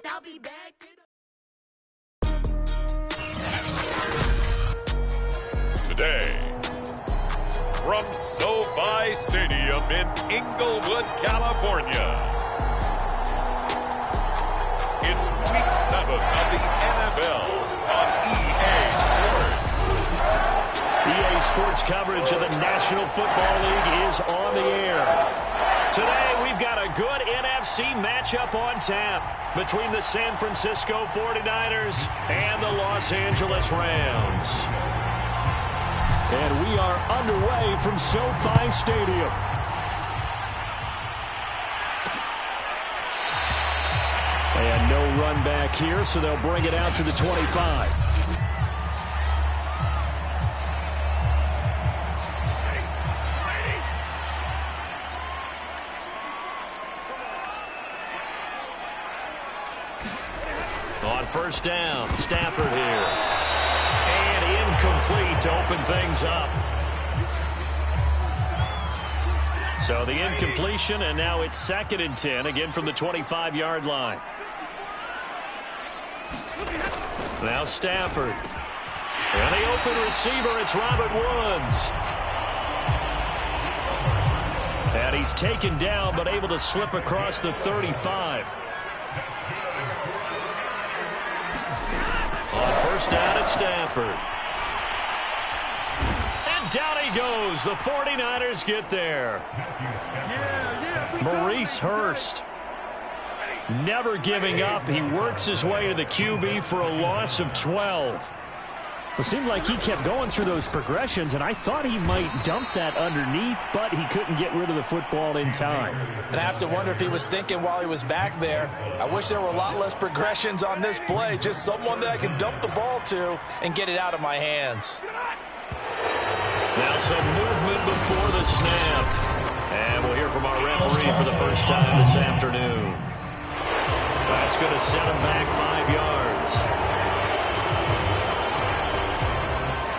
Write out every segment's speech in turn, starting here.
I'll be back. Today, from SoFi Stadium in Inglewood, California, it's Week 7 of the NFL on EA Sports. EA Sports coverage of the National Football League is on the air. Today, we've got a good NFC matchup on tap between the San Francisco 49ers and the Los Angeles Rams. And we are underway from SoFi Stadium. And no run back here, so they'll bring it out to the 25. On first down, Stafford here. And incomplete to open things up. So the incompletion, and now it's 2nd and 10, again from the 25-yard line. Now Stafford. And the open receiver, it's Robert Woods. And he's taken down, but able to slip across the 35. On first down at Stafford. And down he goes. The 49ers get there. Maurice Hurst. Never giving up. He works his way to the QB for a loss of 12. It seemed like he kept going through those progressions, and I thought he might dump that underneath, but he couldn't get rid of the football in time. And I have to wonder if he was thinking while he was back there, I wish there were a lot less progressions on this play, just someone that I can dump the ball to and get it out of my hands. Now some movement before the snap. And we'll hear from our referee for the first time this afternoon. That's going to set him back 5 yards.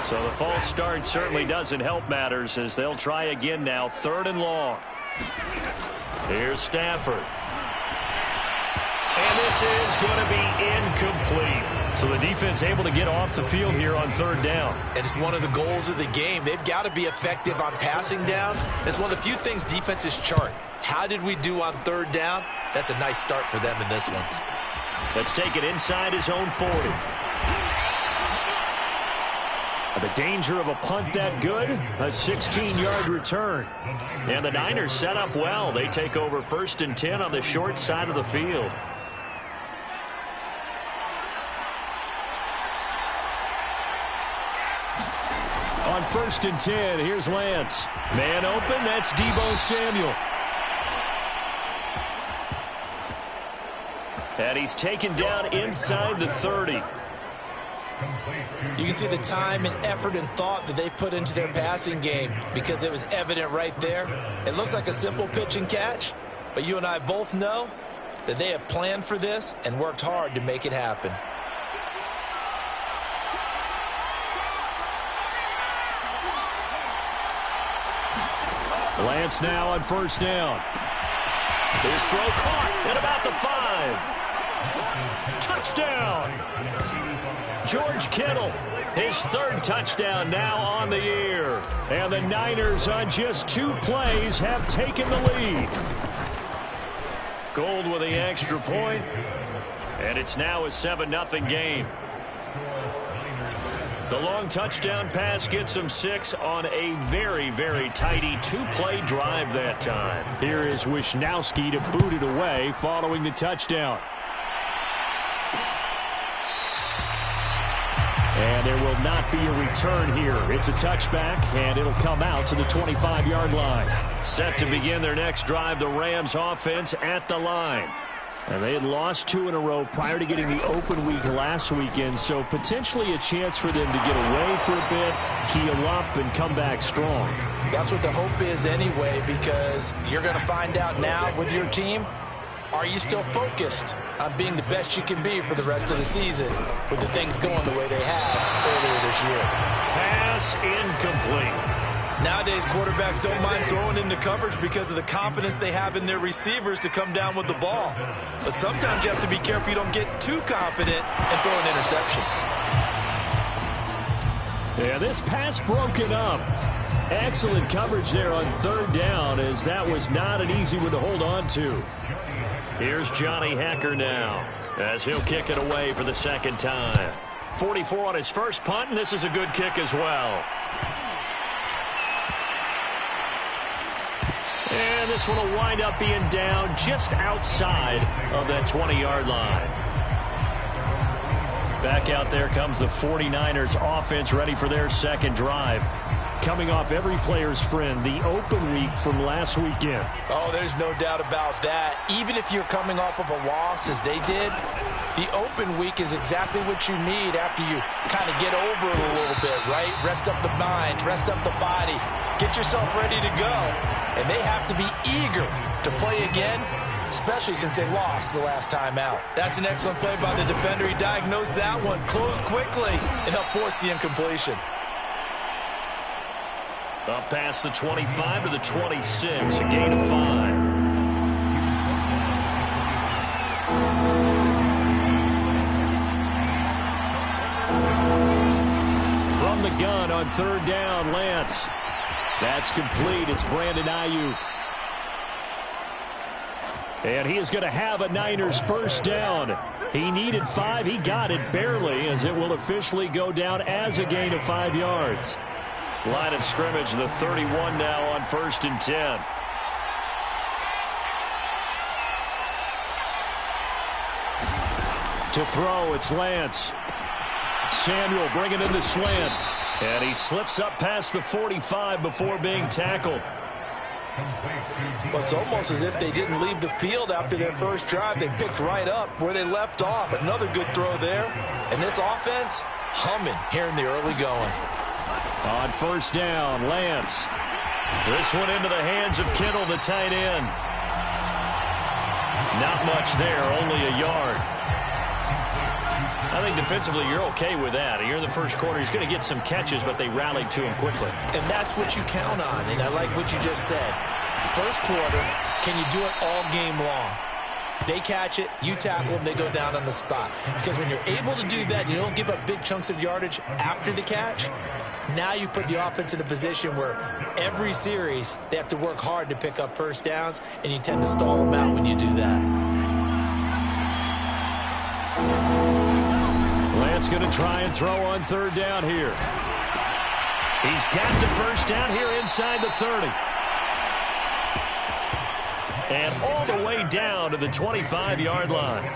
So the false start certainly doesn't help matters as they'll try again now. 3rd and long. Here's Stafford. And this is going to be incomplete. So the defense able to get off the field here on 3rd down. And it's one of the goals of the game. They've got to be effective on passing downs. It's one of the few things defenses chart. How did we do on 3rd down? That's a nice start for them in this one. Let's take it inside his own 40. The danger of a punt that good, a 16-yard return. And the Niners set up well. They take over 1st and 10 on the short side of the field. On 1st and 10, here's Lance. Man open, that's Deebo Samuel. And he's taken down inside the 30. You can see the time and effort and thought that they've put into their passing game because it was evident right there. It looks like a simple pitch and catch, but you and I both know that they have planned for this and worked hard to make it happen. Lance now on 1st down. His throw caught at about the 5. Touchdown! George Kittle, his 3rd touchdown now on the year. And the Niners on just 2 plays have taken the lead. Gold with the extra point, and it's now a 7-0 game. The long touchdown pass gets him 6 on a very, very tidy 2-play drive that time. Here is Wisnowski to boot it away following the touchdown. And there will not be a return here. It's a touchback, and it'll come out to the 25-yard line. Set to begin their next drive, the Rams offense at the line. And they had lost 2 in a row prior to getting the open week last weekend, so potentially a chance for them to get away for a bit, keel up, and come back strong. That's what the hope is anyway, because you're going to find out now with your team, are you still focused on being the best you can be for the rest of the season with the things going the way they have earlier this year? Pass incomplete. Nowadays, quarterbacks don't mind throwing into coverage because of the confidence they have in their receivers to come down with the ball. But sometimes you have to be careful you don't get too confident and throw an interception. Yeah, this pass broken up. Excellent coverage there on third down, as that was not an easy one to hold on to. Here's Johnny Hekker now, as he'll kick it away for the second time. 44 on his first punt, and this is a good kick as well. And this one will wind up being down just outside of that 20-yard line. Back out there comes the 49ers offense, ready for their second drive. Coming off every player's friend, the open week from last weekend. Oh, there's no doubt about that. Even if you're coming off of a loss, as they did, the open week is exactly what you need after you kind of get over it a little bit, right? Rest up the mind, rest up the body, get yourself ready to go. And they have to be eager to play again, especially since they lost the last time out. That's an excellent play by the defender. He diagnosed that one, closed quickly, and helped force the incompletion. Up past the 25 to the 26, a gain of 5. From the gun on third down, Lance. That's complete. It's Brandon Ayuk. And he is going to have a Niners first down. He needed 5. He got it barely, as it will officially go down as a gain of 5 yards. Line of scrimmage, the 31 now on 1st and 10. To throw, it's Lance. Samuel bringing in the slant. And he slips up past the 45 before being tackled. Well, it's almost as if they didn't leave the field after their first drive. They picked right up where they left off. Another good throw there. And this offense, humming here in the early going. On first down, Lance. This one into the hands of Kittle, the tight end. Not much there, only a yard. I think defensively you're okay with that. Here in the first quarter, he's going to get some catches, but they rallied to him quickly. And that's what you count on, and I like what you just said. First quarter, can you do it all game long? They catch it, you tackle them, they go down on the spot. Because when you're able to do that, you don't give up big chunks of yardage after the catch. Now you put the offense in a position where every series they have to work hard to pick up first downs, and you tend to stall them out when you do that. Lance going to try and throw on third down here. He's got the first down here inside the 30. And all the way down to the 25-yard line.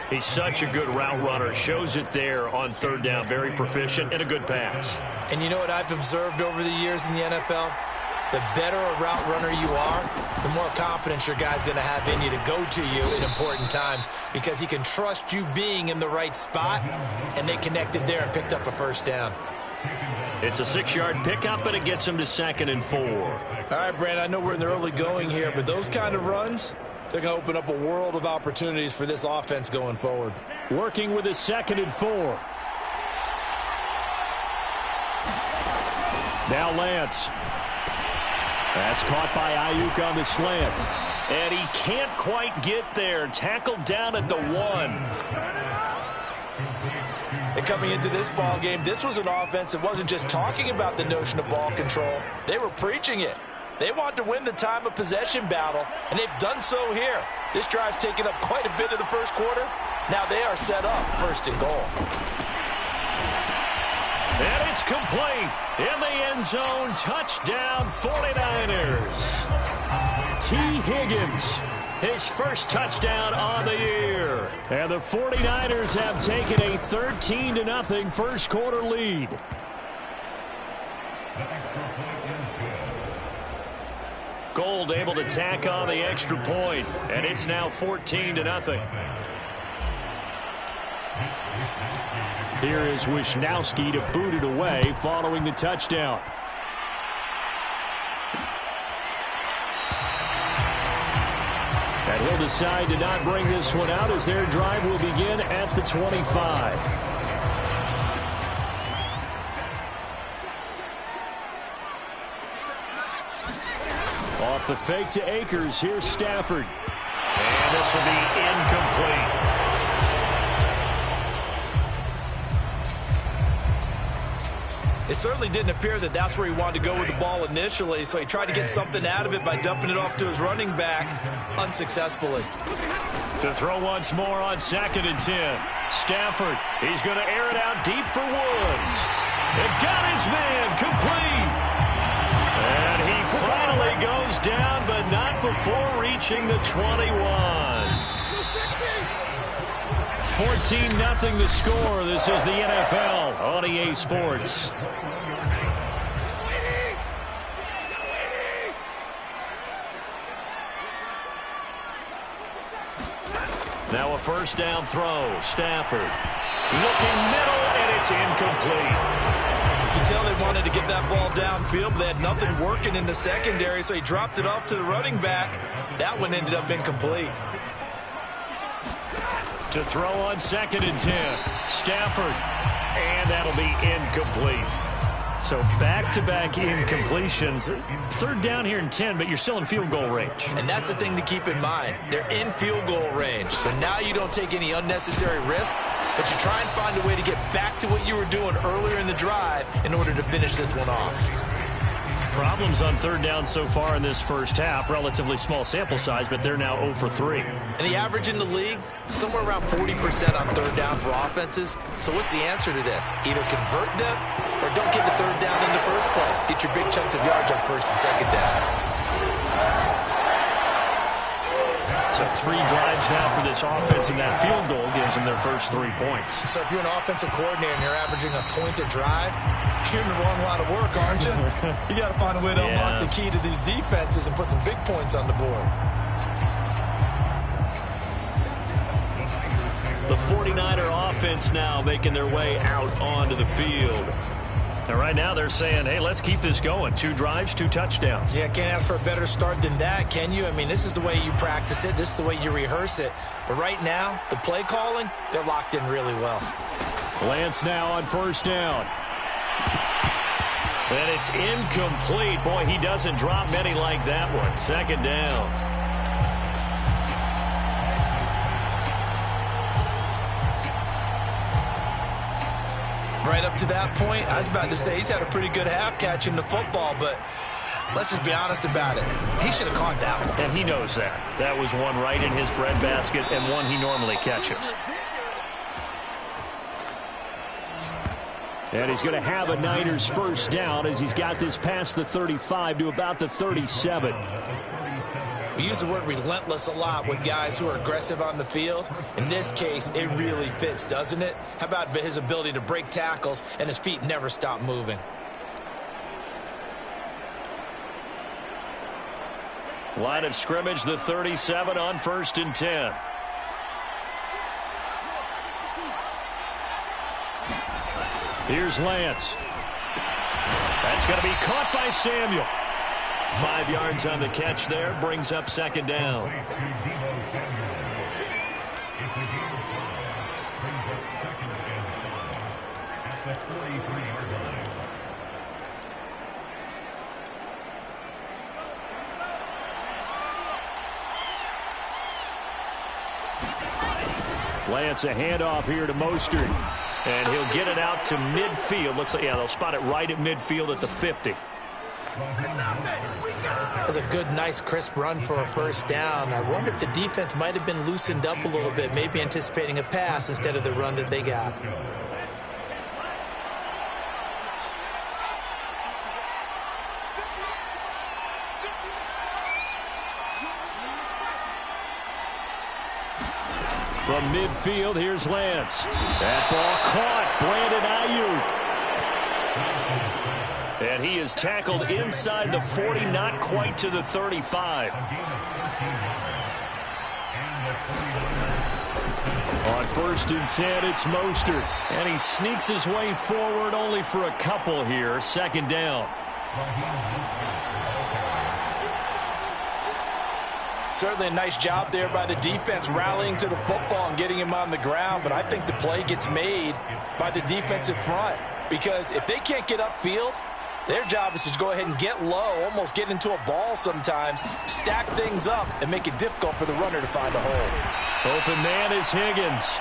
He's such a good route runner. Shows it there on third down. Very proficient and a good pass. And you know what I've observed over the years in the NFL? The better a route runner you are, the more confidence your guy's going to have in you to go to you in important times, because he can trust you being in the right spot, and they connected there and picked up a first down. It's a 6-yard pickup, and it gets him to 2nd and 4. All right, Brandon, I know we're in the early going here, but those kind of runs, they're going to open up a world of opportunities for this offense going forward. Working with his 2nd and 4. Now Lance. That's caught by Ayuk on the slant. And he can't quite get there. Tackled down at the 1. And coming into this ball game, this was an offense that wasn't just talking about the notion of ball control. They were preaching it. They want to win the time of possession battle, and they've done so here. This drive's taken up quite a bit of the first quarter. Now they are set up 1st and goal. And it's complete. In the end zone, touchdown 49ers. T. Higgins, his first touchdown on the year. And the 49ers have taken a 13-0 first quarter lead. Gold able to tack on the extra point, and it's now 14-0. Here is Wisnowski to boot it away following the touchdown. And he'll decide to not bring this one out as their drive will begin at the 25. Off the fake to Akers. Here's Stafford. And this will be incomplete. It certainly didn't appear that that's where he wanted to go with the ball initially, so he tried to get something out of it by dumping it off to his running back unsuccessfully. To throw once more on 2nd and 10. Stafford, he's going to air it out deep for Woods. It got his man complete. And he finally goes down, but not before reaching the 21. 14-0 the score. This is the NFL on EA Sports. Now a first down throw. Stafford looking middle, and it's incomplete. You can tell they wanted to get that ball downfield, but they had nothing working in the secondary, so he dropped it off to the running back. That one ended up incomplete. To throw on 2nd and 10. Stafford. And that'll be incomplete. So back-to-back incompletions. 3rd down here and 10, but you're still in field goal range. And that's the thing to keep in mind. They're in field goal range. So now you don't take any unnecessary risks, but you try and find a way to get back to what you were doing earlier in the drive in order to finish this one off. Problems on 3rd down so far in this first half. Relatively small sample size, but they're now 0 for 3. And the average in the league, somewhere around 40% on 3rd down for offenses. So what's the answer to this? Either convert them or don't get the 3rd down in the first place. Get your big chunks of yards on 1st and 2nd down. So 3 drives now for this offense, and that field goal gives them their first 3 points. So if you're an offensive coordinator and you're averaging a point a drive, you're in the wrong line of work, aren't you? You got to find a way to unlock the key to these defenses and put some big points on the board. The 49er offense now making their way out onto the field. Now, right now they're saying, hey, let's keep this going. 2 drives, 2 touchdowns. Yeah, can't ask for a better start than that, can you? I mean, this is the way you practice it. This is the way you rehearse it. But right now, the play calling, they're locked in really well. Lance now on 1st down. And it's incomplete. Boy, he doesn't drop many like that one. 2nd down. Right up to that point, I was about to say he's had a pretty good half catching the football, but let's just be honest about it. He should have caught that one. And he knows that. That was one right in his breadbasket and one he normally catches. And he's going to have a Niners first down as he's got this past the 35 to about the 37. We use the word relentless a lot with guys who are aggressive on the field. In this case, it really fits, doesn't it? How about his ability to break tackles and his feet never stop moving? Line of scrimmage, the 37 on 1st and 10. Here's Lance. That's going to be caught by Samuel. 5 yards on the catch there, brings up 2nd down. Lance, a handoff here to Mostert. And he'll get it out to midfield. Looks like, yeah, they'll spot it right at midfield at the 50. That's a good, nice, crisp run for a first down. I wonder if the defense might have been loosened up a little bit, maybe anticipating a pass instead of the run that they got. From midfield, here's Lance. That ball caught. Brandon Ayuk. And he is tackled inside the 40, not quite to the 35. On 1st and 10, it's Mostert. And he sneaks his way forward only for a couple here. 2nd down. Certainly a nice job there by the defense rallying to the football and getting him on the ground, but I think the play gets made by the defensive front because if they can't get upfield, Their job is to go ahead and get low, almost get into a ball sometimes, stack things up, and make it difficult for the runner to find a hole. Open man is Higgins.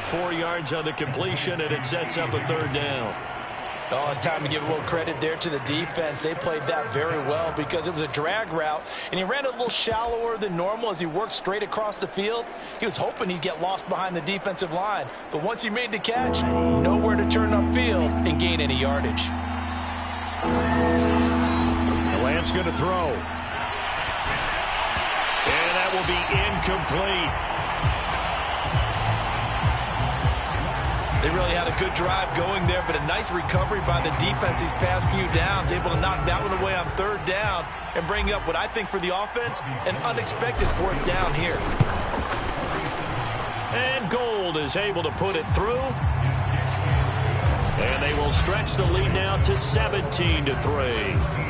4 yards on the completion, and it sets up a third down. Oh, it's time to give a little credit there to the defense. They played that very well because it was a drag route, and he ran a little shallower than normal as he worked straight across the field. He was hoping he'd get lost behind the defensive line, but once he made the catch, nowhere to turn upfield and gain any yardage. Lance going to throw. And that will be incomplete. They really had a good drive going there, but a nice recovery by the defense these past few downs, able to knock that one away on third down and bring up what I think for the offense, an unexpected fourth down here. And Gold is able to put it through. And they will stretch the lead now to 17-3.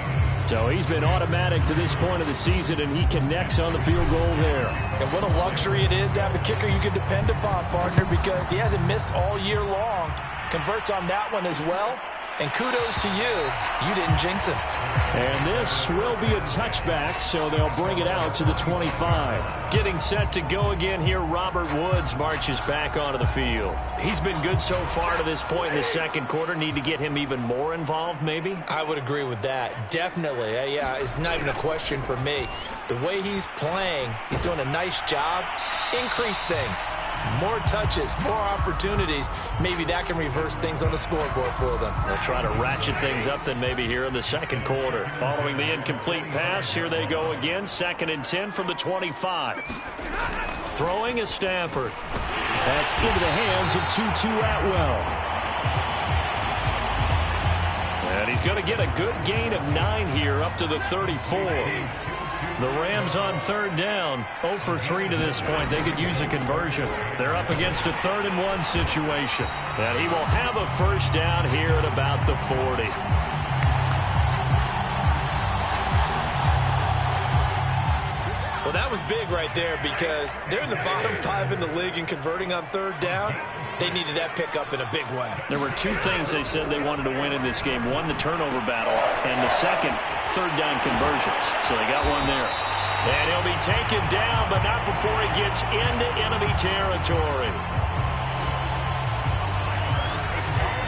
So he's been automatic to this point of the season, and he connects on the field goal there. And what a luxury it is to have a kicker you can depend upon, partner, because he hasn't missed all year long. Converts on that one as well. And kudos to you. You didn't jinx him. And this will be a touchback, so they'll bring it out to the 25. Getting set to go again here, Robert Woods marches back onto the field. He's been good so far to this point in the second quarter. Need to get him even more involved, maybe? I would agree with that. Definitely. Yeah, it's not even a question for me. The way he's playing, he's doing a nice job. Increase things. More touches, more opportunities. Maybe that can reverse things on the scoreboard for them. They'll try to ratchet things up then maybe here in the second quarter. Following the incomplete pass, here they go again. 2nd and 10 from the 25. Throwing is Stafford. That's into the hands of Tutu Atwell. And he's going to get a good gain of 9 here up to the 34. The Rams on third down, 0 for 3 to this point. They could use a conversion. They're up against a 3rd and 1 situation. And he will have a first down here at about the 40. Well, that was big right there because they're in the bottom 5 in the league in converting on third down. They needed that pickup in a big way. There were 2 things they said they wanted to win in this game. One, the turnover battle, and the second, third down conversions. So they got one there. And he'll be taken down, but not before he gets into enemy territory.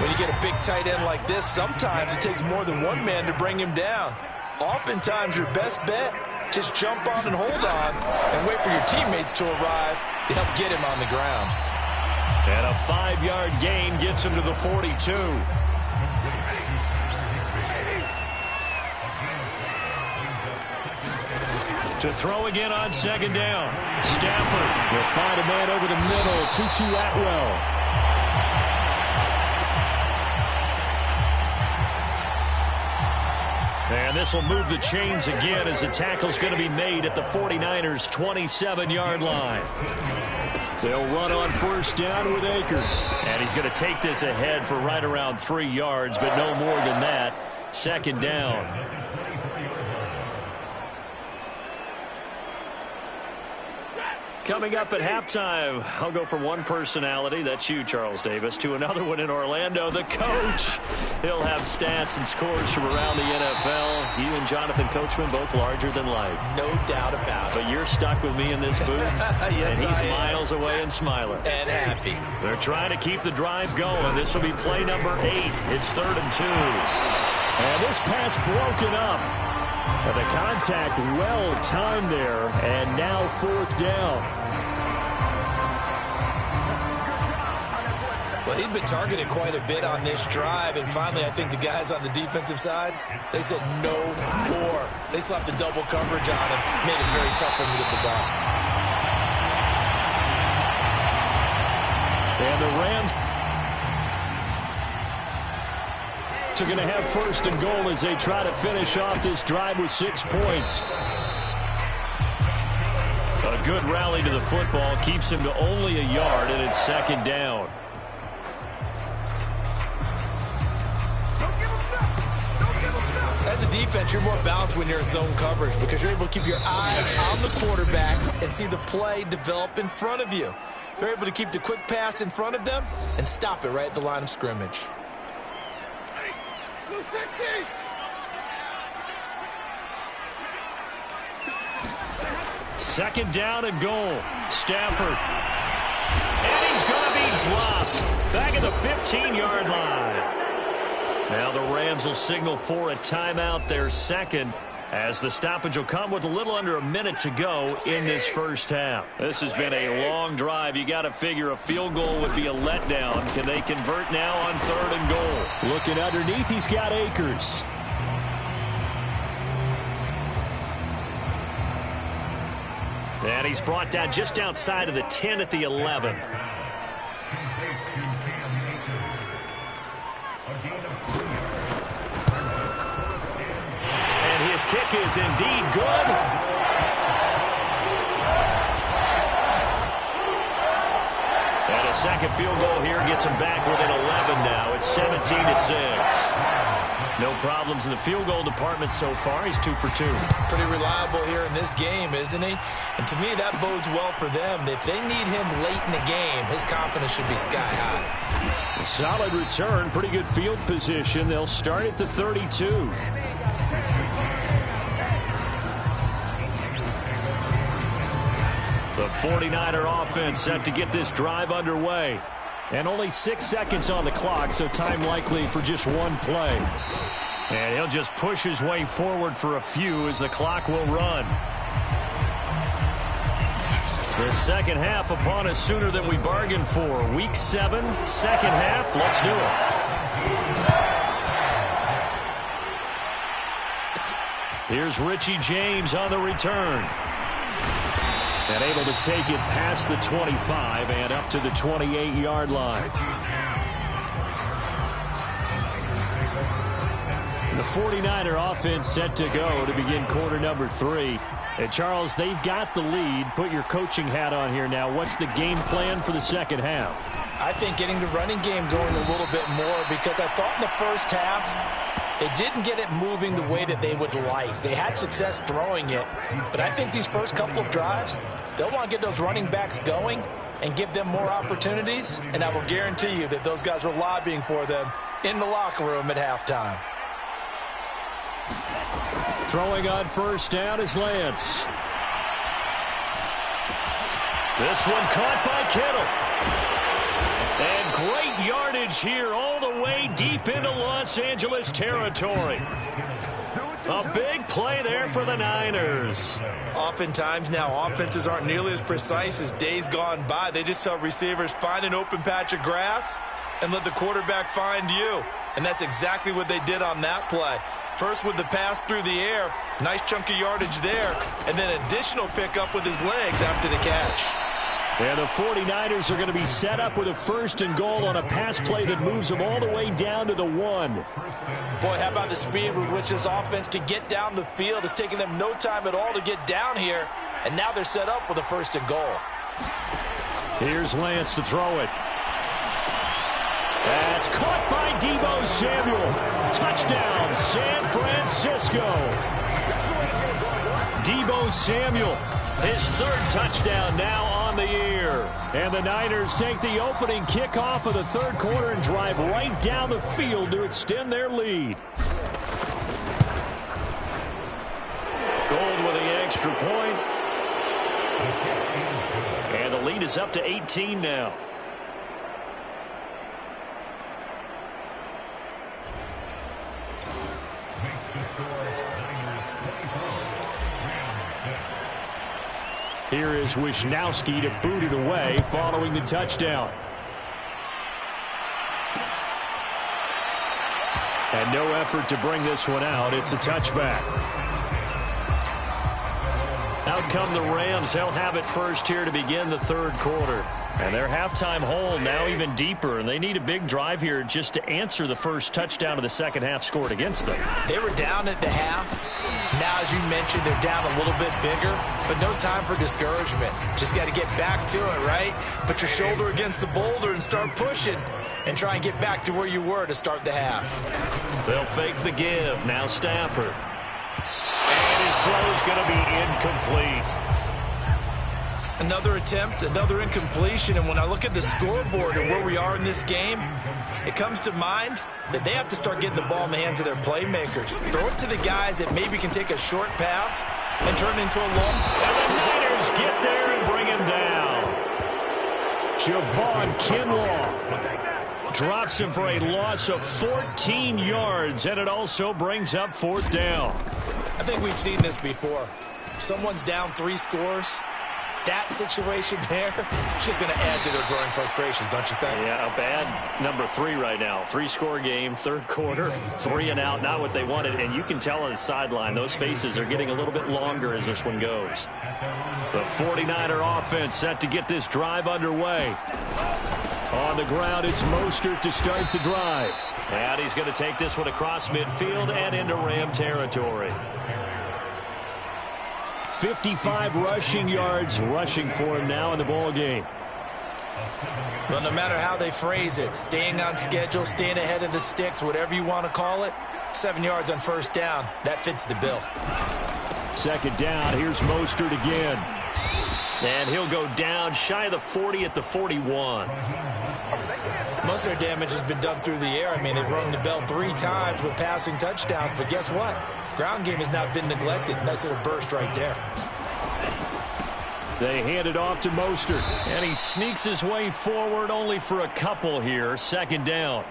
When you get a big tight end like this, sometimes it takes more than one man to bring him down. Oftentimes, your best bet, just jump on and hold on and wait for your teammates to arrive to help get him on the ground. And a 5-yard gain gets him to the 42. To throw again on 2nd down. Stafford will find a man over the middle. Tutu Atwell. And this will move the chains again as the tackle's going to be made at the 49ers' 27-yard line. They'll run on first down with Akers. And he's going to take this ahead for right around 3 yards, but no more than that. 2nd down. Coming up at halftime, I'll go from one personality, that's you, Charles Davis, to another one in Orlando, the coach. He'll have stats and scores from around the NFL. You and Jonathan Coachman, both larger than life. No doubt about it. But you're stuck with me in this booth, yes, and he's miles away and smiling. And happy. They're trying to keep the drive going. This will be play number 8. It's 3rd and 2. And this pass broken up. And the contact well timed there, and now 4th down. Well, he'd been targeted quite a bit on this drive, and finally I think the guys on the defensive side, they said no more. They slapped the double coverage on him, made it very tough for him to get the ball. And the Rams are going to have 1st and goal as they try to finish off this drive with 6 points. A good rally to the football keeps him to only a yard, and it's 2nd down. As a defense, you're more balanced when you're in zone coverage because you're able to keep your eyes on the quarterback and see the play develop in front of you. They're able to keep the quick pass in front of them and stop it right at the line of scrimmage. Second down and goal. Stafford. And he's going to be dropped. Back at the 15-yard line. Now the Rams will signal for a timeout, their second, as the stoppage will come with a little under a minute to go in this first half. This has been a long drive. You got to figure a field goal would be a letdown. Can they convert now on third and goal? Looking underneath, he's got Akers. And he's brought down just outside of the 10 at the 11. And his kick is indeed good. And a second field goal here gets him back within 11 now. It's 17-6. No problems in the field goal department so far. He's 2 for 2. Pretty reliable here in this game, isn't he? And to me, that bodes well for them. If they need him late in the game, his confidence should be sky high. A solid return, pretty good field position. They'll start at the 32. The 49er offense set to get this drive underway. And only 6 seconds on the clock, so time likely for just one play. And he'll just push his way forward for a few as the clock will run. The second half upon us sooner than we bargained for. Week 7, second half. Let's do it. Here's Richie James on the return. And able to take it past the 25 and up to the 28-yard line. The 49er offense set to go to begin quarter number 3. And Charles, they've got the lead. Put your coaching hat on here now. What's the game plan for the second half? I think getting the running game going a little bit more, because I thought in the first half they didn't get it moving the way that they would like. They had success throwing it, but I think these first couple of drives, they'll want to get those running backs going and give them more opportunities, and I will guarantee you that those guys were lobbying for them in the locker room at halftime. Throwing on first down is Lance. This one caught by Kittle. And great yardage here all the way deep into Los Angeles territory. A big play there for the Niners. Oftentimes now offenses aren't nearly as precise as days gone by. They just tell receivers, find an open patch of grass and let the quarterback find you. And that's exactly what they did on that play. First with the pass through the air, nice chunk of yardage there, and then additional pickup with his legs after the catch. And the 49ers are going to be set up with a first and goal on a pass play that moves them all the way down to the 1. Boy, how about the speed with which this offense can get down the field? It's taken them no time at all to get down here, and now they're set up with a first and goal. Here's Lance to throw it. That's caught by Deebo Samuel. Touchdown, San Francisco. Deebo Samuel, his third touchdown now on the year. And the Niners take the opening kickoff of the third quarter and drive right down the field to extend their lead. Gold with the extra point. And the lead is up to 18 now. Here is Wisnowski to boot it away following the touchdown. And no effort to bring this one out. It's a touchback. Out come the Rams. They'll have it first here to begin the third quarter. And their halftime hole now even deeper, and they need a big drive here just to answer the first touchdown of the second half scored against them. They were down at the half. Now, as you mentioned, they're down a little bit bigger, but no time for discouragement. Just got to get back to it, right? Put your shoulder against the boulder and start pushing and try and get back to where you were to start the half. They'll fake the give. Now Stafford. And his throw is going to be incomplete. Another attempt, another incompletion, and when I look at the scoreboard and where we are in this game, it comes to mind that they have to start getting the ball in the hands of their playmakers. Throw it to the guys that maybe can take a short pass and turn it into a long. And the Niners get there and bring him down. Javon Kinlaw drops him for a loss of 14 yards, and it also brings up 4th down. I think we've seen this before. Someone's down 3 scores. That situation there, it's just going to add to their growing frustrations, don't you think? Yeah, a bad number 3 right now. 3-score game, 3rd quarter, 3 and out, not what they wanted. And you can tell on the sideline, those faces are getting a little bit longer as this one goes. The 49er offense set to get this drive underway. On the ground, it's Mostert to start the drive. And he's going to take this one across midfield and into Ram territory. 55 rushing yards rushing for him now in the ball game. Well, no matter how they phrase it, staying on schedule, staying ahead of the sticks, whatever you want to call it, 7 yards on 1st down, that fits the bill. 2nd down, here's Mostert again. And he'll go down shy of the 40 at the 41. Most of their damage has been done through the air. I mean, they've rung the bell 3 times with passing touchdowns, but guess what? Ground game has not been neglected. Nice little burst right there. They hand it off to Mostert. And he sneaks his way forward only for a couple here. 2nd down.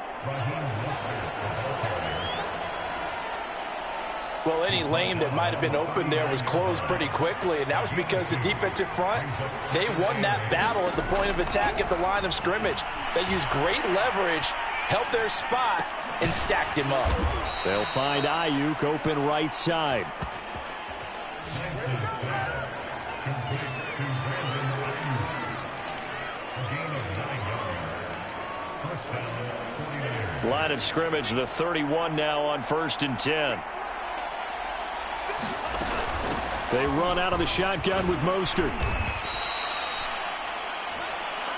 Well, any lane that might have been open there was closed pretty quickly, and that was because the defensive front, they won that battle at the point of attack at the line of scrimmage. They used great leverage, held their spot, and stacked him up. They'll find Ayuk open right side. Line of scrimmage, the 31 now on 1st and 10. They run out of the shotgun with Mostert.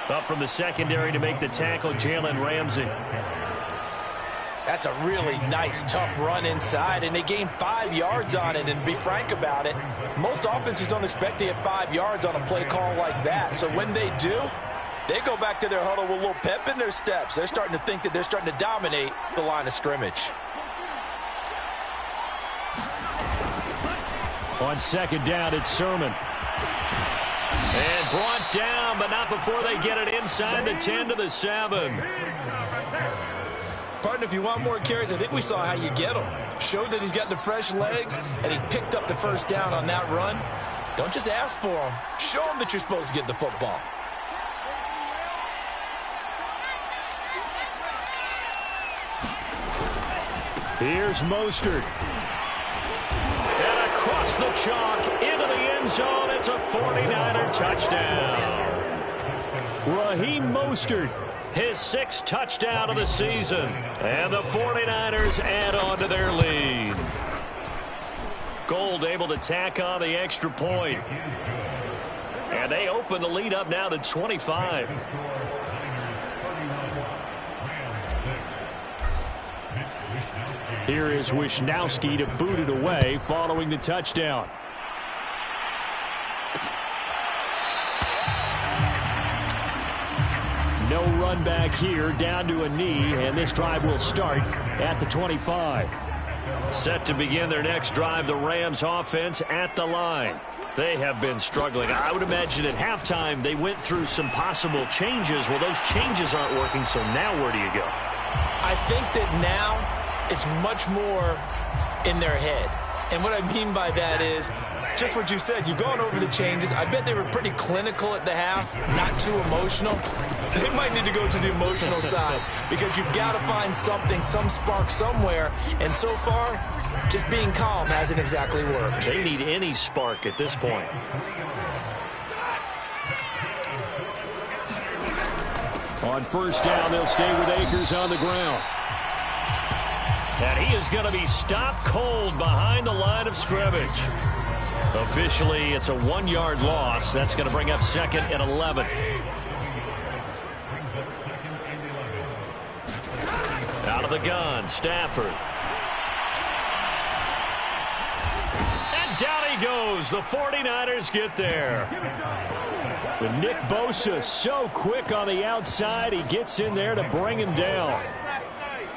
Up from the secondary to make the tackle, Jalen Ramsey. That's a really nice, tough run inside, and they gained 5 yards on it. And to be frank about it, most offenses don't expect to get 5 yards on a play call like that. So when they do, they go back to their huddle with a little pep in their steps. They're starting to think that they're starting to dominate the line of scrimmage. On 2nd down, it's Sermon. And brought down, but not before they get it inside the 10 to the 7. Partner, if you want more carries, I think we saw how you get them. Showed that he's got the fresh legs, and he picked up the 1st down on that run. Don't just ask for them. Show them that you're supposed to get the football. Here's Mostert. And across the chalk into the end zone. It's a 49er touchdown. Raheem Mostert, his 6th touchdown of the season. And the 49ers add on to their lead. Gold able to tack on the extra point. And they open the lead up now to 25. Here is Wisnowski to boot it away following the touchdown. No run back here, down to a knee, and this drive will start at the 25. Set to begin their next drive, the Rams offense at the line. They have been struggling. I would imagine at halftime they went through some possible changes. Well, those changes aren't working, so now where do you go? I think that now it's much more in their head. And what I mean by that is just what you said. You've gone over the changes. I bet they were pretty clinical at the half, not too emotional. They might need to go to the emotional side because you've got to find something, some spark somewhere. And so far, just being calm hasn't exactly worked. They need any spark at this point. On 1st down, they'll stay with Akers on the ground. And he is going to be stopped cold behind the line of scrimmage. Officially, it's a 1-yard loss. That's going to bring up 2nd and 11. Out of the gun, Stafford. And down he goes. The 49ers get there. But Nick Bosa so quick on the outside, he gets in there to bring him down.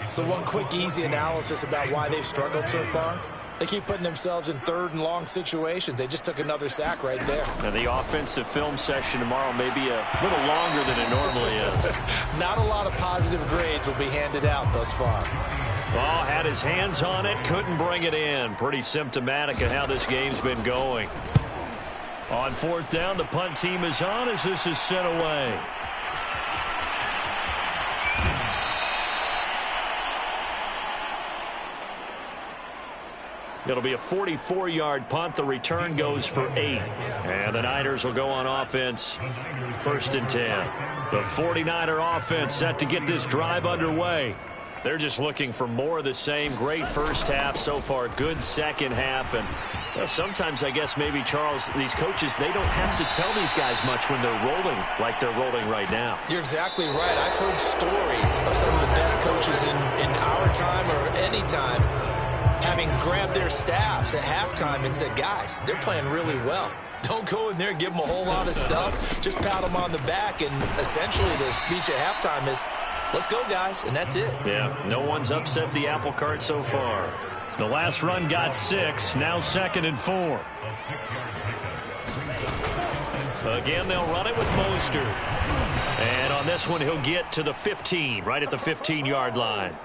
So one quick, easy analysis about why they've struggled so far. They keep putting themselves in third and long situations. They just took another sack right there. And the offensive film session tomorrow may be a little longer than it normally is. Not a lot of positive grades will be handed out thus far. Oh, had his hands on it, couldn't bring it in. Pretty symptomatic of how this game's been going. On fourth down, the punt team is on as this is sent away. It'll be a 44-yard punt. The return goes for 8. And the Niners will go on offense. 1st and 10. The 49er offense set to get this drive underway. They're just looking for more of the same. Great first half so far. Good second half. And sometimes, I guess, maybe, Charles, these coaches, they don't have to tell these guys much when they're rolling like they're rolling right now. You're exactly right. I've heard stories of some of the best coaches in our time or any time having grabbed their staffs at halftime and said, guys, they're playing really well. Don't go in there and give them a whole lot of stuff. Just pat them on the back. And essentially the speech at halftime is, let's go, guys, and that's it. Yeah, no one's upset the apple cart so far. The last run got 6, now 2nd and 4. Again, they'll run it with Mostert. And on this one, he'll get to the 15, right at the 15-yard line.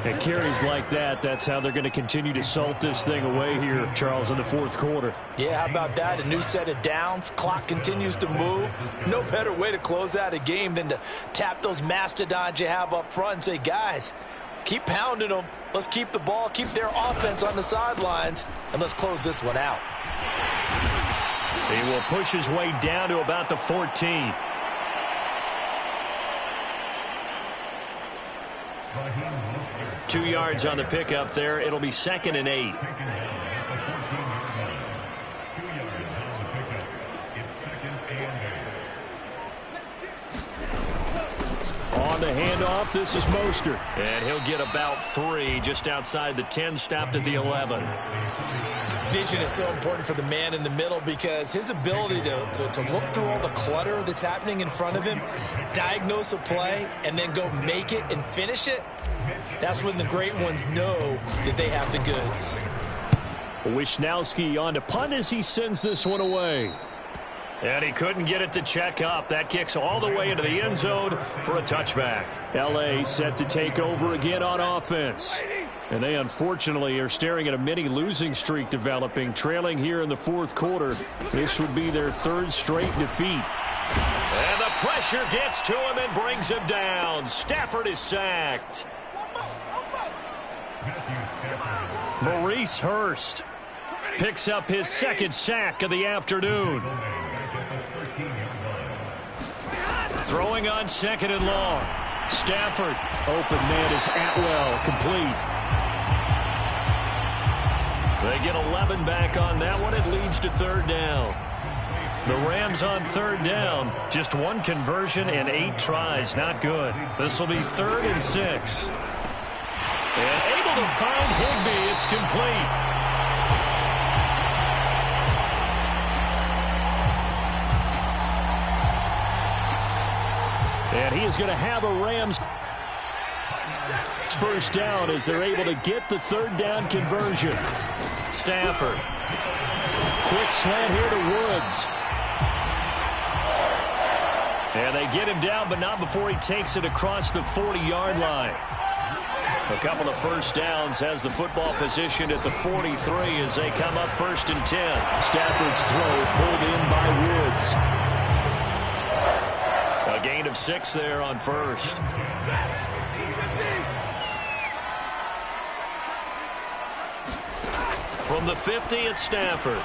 It carries like that. That's how they're going to continue to salt this thing away here, Charles, in the fourth quarter. Yeah, how about that? A new set of downs. Clock continues to move. No better way to close out a game than to tap those mastodons you have up front and say, guys, keep pounding them. Let's keep the ball, keep their offense on the sidelines, and let's close this one out. He will push his way down to about the 14. Two yards on the pickup there. It'll be 2nd and 8. On the handoff, this is Mostert. And he'll get about 3 just outside the 10, stopped at the 11. Vision is so important for the man in the middle because his ability to look through all the clutter that's happening in front of him, diagnose a play, and then go make it and finish it, that's when the great ones know that they have the goods. Wisnowski on to punt as he sends this one away. And he couldn't get it to check up. That kicks all the way into the end zone for a touchback. L.A. set to take over again on offense. And they unfortunately are staring at a mini losing streak developing, trailing here in the fourth quarter. This would be their 3rd straight defeat. And the pressure gets to him and brings him down. Stafford is sacked. Maurice Hurst picks up his 2nd sack of the afternoon. Throwing on 2nd and long. Stafford. Open man is Atwell, complete. They get 11 back on that one. It leads to 3rd down. The Rams on 3rd down. Just 1 conversion and 8 tries. Not good. This will be 3rd and 6. And able to find Higbee. It's complete. And he is going to have a Rams first down as they're able to get the 3rd down conversion. Stafford. Quick slant here to Woods. And they get him down, but not before he takes it across the 40-yard line. A couple of first downs, has the football position at the 43 as they come up 1st and 10. Stafford's throw pulled in by Woods. A gain of 6 there on 1st. From the 50, it's Stafford.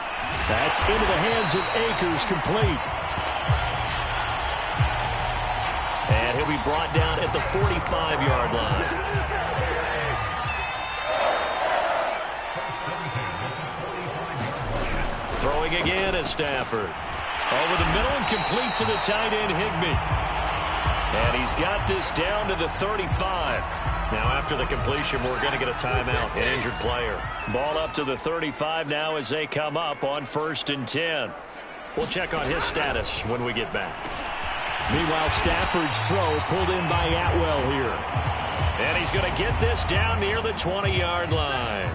That's into the hands of Akers, complete. And he'll be brought down at the 45-yard line. Throwing again is Stafford. Over the middle and complete to the tight end, Higbee. And he's got this down to the 35. Now after the completion, we're going to get a timeout, an injured player. Ball up to the 35 now as they come up on 1st and 10. We'll check on his status when we get back. Meanwhile, Stafford's throw pulled in by Atwell here. And he's going to get this down near the 20-yard line.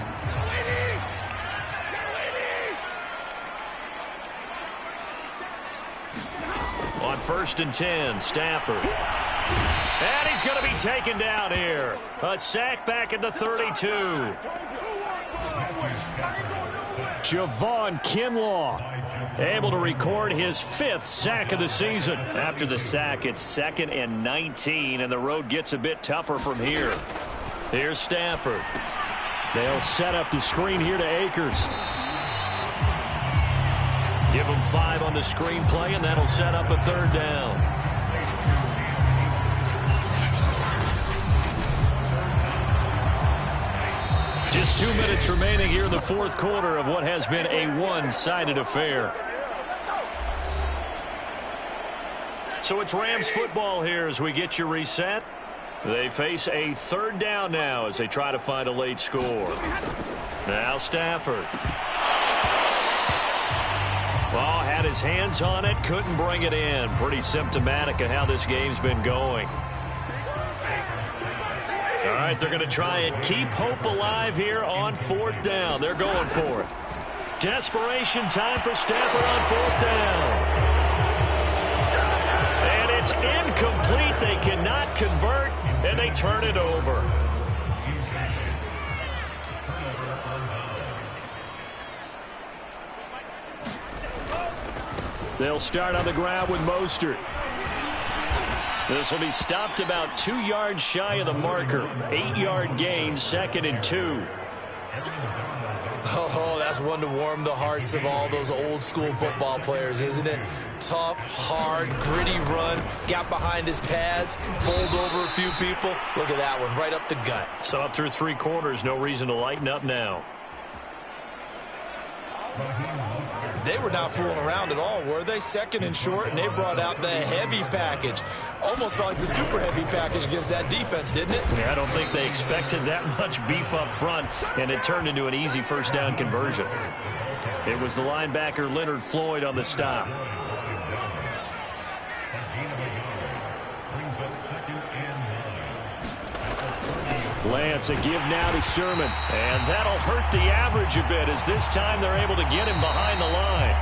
On 1st and 10, Stafford. And he's going to be taken down here. A sack back at the 32. Javon Kinlaw able to record his 5th sack of the season. After the sack, it's 2nd and 19, and the road gets a bit tougher from here. Here's Stafford. They'll set up the screen here to Akers. Give him 5 on the screen play, and that'll set up a 3rd down. Just 2 minutes remaining here in the 4th quarter of what has been a one-sided affair. So it's Rams football here as we get you reset. They face a 3rd down now as they try to find a late score. Now Stafford. Oh, had his hands on it, couldn't bring it in. Pretty symptomatic of how this game's been going. All right, they're going to try and keep hope alive here on 4th down. They're going for it. Desperation time for Stafford on 4th down. And it's incomplete. They cannot convert, and they turn it over. They'll start on the ground with Mostert. This will be stopped about 2 yards shy of the marker. 8-yard gain, 2nd and 2. Oh, that's one to warm the hearts of all those old school football players, isn't it? Tough, hard, gritty run. Got behind his pads, bowled over a few people. Look at that one, right up the gut. So up through 3 quarters, no reason to lighten up now. They were not fooling around at all, were they? 2nd and short, and they brought out the heavy package. Almost like the super heavy package against that defense, didn't it? Yeah, I don't think they expected that much beef up front, and it turned into an easy 1st down conversion. It was the linebacker Leonard Floyd on the stop. Lance, a give now to Sermon. And that'll hurt the average a bit as this time they're able to get him behind the line.